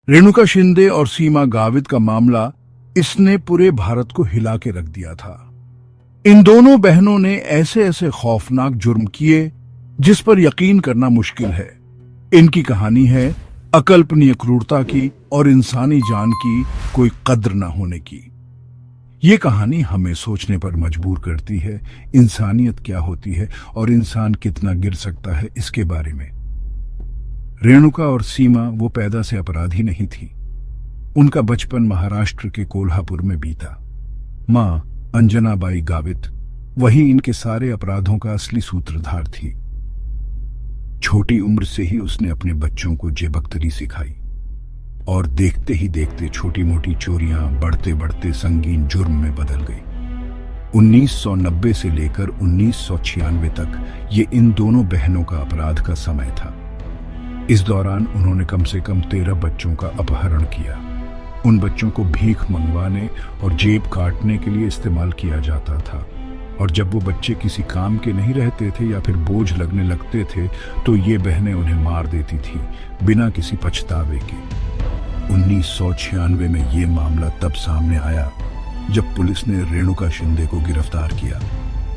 रेणुका शिंदे और सीमा गावित का मामला इसने पूरे भारत को हिला के रख दिया था। इन दोनों बहनों ने ऐसे ऐसे खौफनाक जुर्म किए जिस पर यकीन करना मुश्किल है। इनकी कहानी है अकल्पनीय क्रूरता की और इंसानी जान की कोई कद्र न होने की। ये कहानी हमें सोचने पर मजबूर करती है, इंसानियत क्या होती है और इंसान कितना गिर सकता है इसके बारे में। रेणुका और सीमा वो पैदा से अपराधी नहीं थी। उनका बचपन महाराष्ट्र के कोल्हापुर में बीता। मां अंजनाबाई गावित वही इनके सारे अपराधों का असली सूत्रधार थी। छोटी उम्र से ही उसने अपने बच्चों को जेबकतरी सिखाई और देखते ही देखते छोटी मोटी चोरियां बढ़ते बढ़ते संगीन जुर्म में बदल गई। 1990 से लेकर 1996 तक ये इन दोनों बहनों का अपराध का समय था। इस दौरान उन्होंने कम से कम 13 बच्चों का अपहरण किया। उन बच्चों को भीख मंगवाने और जेब काटने के लिए इस्तेमाल किया जाता था, और जब वो बच्चे किसी काम के नहीं रहते थे या फिर बोझ लगने लगते थे तो ये बहनें उन्हें मार देती थी बिना किसी पछतावे के। 1996 में ये मामला तब सामने आया जब पुलिस ने रेणुका शिंदे को गिरफ्तार किया।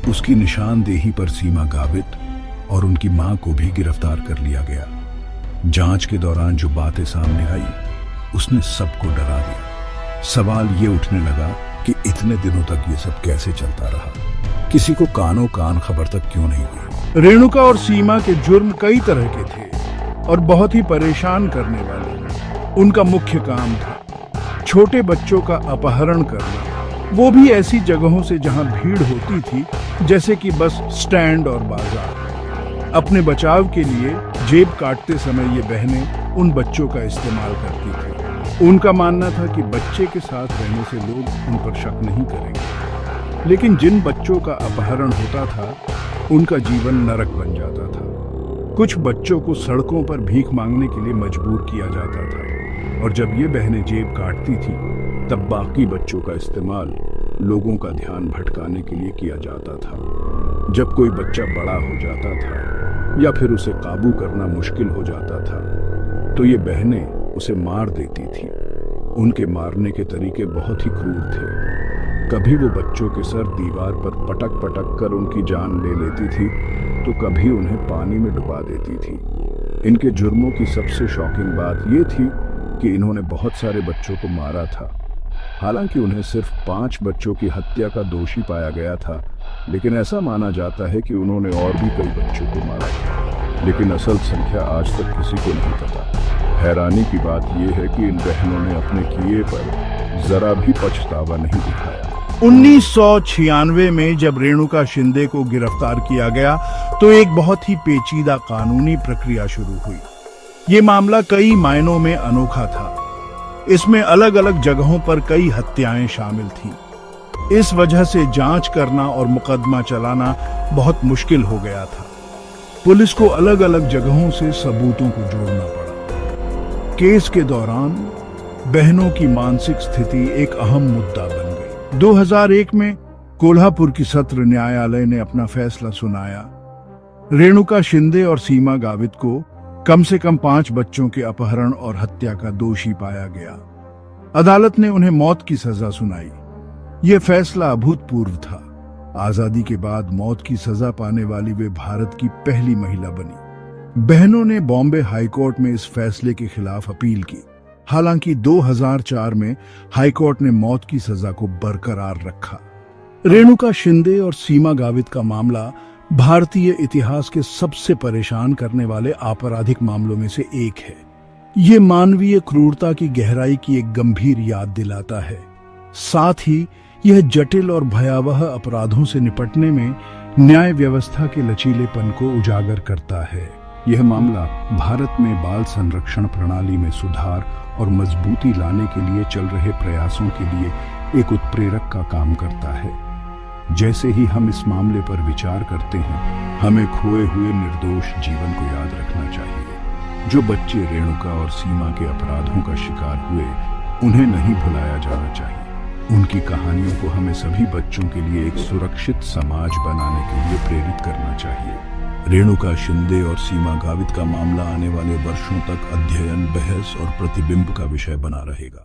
उसकी निशानदेही पर सीमा गावित और उनकी मां को भी गिरफ्तार कर लिया गया। जांच के दौरान जो बातें सामने आई उसने सबको डरा दिया। सवाल ये उठने लगा कि इतने दिनों तक ये सब कैसे चलता रहा, किसी को कानों कान खबर तक क्यों नहीं हुई। रेणुका और सीमा के जुर्म कई तरह के थे और बहुत ही परेशान करने वाले। उनका मुख्य काम था छोटे बच्चों का अपहरण करना, वो भी ऐसी जगहों से जहां भीड़ होती थी जैसे कि बस स्टैंड और बाजार। अपने बचाव के लिए जेब काटते समय ये बहनें उन बच्चों का इस्तेमाल करती थी। उनका मानना था कि बच्चे के साथ रहने से लोग उन पर शक नहीं करेंगे, लेकिन जिन बच्चों का अपहरण होता था उनका जीवन नरक बन जाता था। कुछ बच्चों को सड़कों पर भीख मांगने के लिए मजबूर किया जाता था, और जब ये बहनें जेब काटती थी तब बाकी बच्चों का इस्तेमाल लोगों का ध्यान भटकाने के लिए किया जाता था। जब कोई बच्चा बड़ा हो जाता था या फिर उसे काबू करना मुश्किल हो जाता था तो ये बहनें उसे मार देती थी। उनके मारने के तरीके बहुत ही क्रूर थे। कभी वो बच्चों के सर दीवार पर पटक पटक कर उनकी जान ले लेती थी तो कभी उन्हें पानी में डुबा देती थी। इनके जुर्मों की सबसे शॉकिंग बात ये थी कि इन्होंने बहुत सारे बच्चों को मारा था। हालांकि उन्हें सिर्फ 5 बच्चों की हत्या का दोषी पाया गया था, लेकिन ऐसा माना जाता है कि उन्होंने और भी कई बच्चों को मारा था, लेकिन असल संख्या आज तक किसी को नहीं पता। हैरानी की बात यह है कि इन बहनों ने अपने किए पर जरा भी पछतावा नहीं दिखाया। 1996 में जब रेणुका शिंदे को गिरफ्तार किया गया तो एक बहुत ही पेचीदा कानूनी प्रक्रिया शुरू हुई। ये मामला कई मायनों में अनोखा था। इसमें अलग अलग जगहों पर कई हत्याएं शामिल थीं। इस वजह से जांच करना और मुकदमा चलाना बहुत मुश्किल हो गया था। पुलिस को अलग अलग जगहों से सबूतों को जोड़ना पड़ा। केस के दौरान बहनों की मानसिक स्थिति एक अहम मुद्दा बन गई। 2001 में कोल्हापुर की सत्र न्यायालय ने अपना फैसला सुनाया। रेणुका शिंदे और सीमा गावित को कम से कम 5 बच्चों के अपहरण और हत्या का दोषी पाया गया। अदालत ने उन्हें मौत की सजा सुनाई। यह फैसला अभूतपूर्व था। आजादी के बाद मौत की सजा पाने वाली वे भारत की पहली महिला बनी। बहनों ने बॉम्बे हाईकोर्ट में इस फैसले के खिलाफ अपील की। हालांकि 2004 में हाईकोर्ट ने मौत की सजा को बरकरार रखा। रेणुका शिंदे और सीमा गावित का मामला भारतीय इतिहास के सबसे परेशान करने वाले आपराधिक मामलों में से एक है। ये मानवीय क्रूरता की गहराई की एक गंभीर याद दिलाता है। साथ ही यह जटिल और भयावह अपराधों से निपटने में न्याय व्यवस्था के लचीलेपन को उजागर करता है। यह मामला भारत में बाल संरक्षण प्रणाली में सुधार और मजबूती लाने के लिए चल रहे प्रयासों के लिए एक उत्प्रेरक का काम करता है। जैसे ही हम इस मामले पर विचार करते हैं, हमें खोए हुए निर्दोष जीवन को याद रखना चाहिए। जो बच्चे रेणुका और सीमा के अपराधों का शिकार हुए, उन्हें नहीं भुलाया जाना चाहिए। उनकी कहानियों को हमें सभी बच्चों के लिए एक सुरक्षित समाज बनाने के लिए प्रेरित करना चाहिए। रेणुका शिंदे और सीमा गावित का मामला आने वाले वर्षों तक अध्ययन, बहस और प्रतिबिंब का विषय बना रहेगा।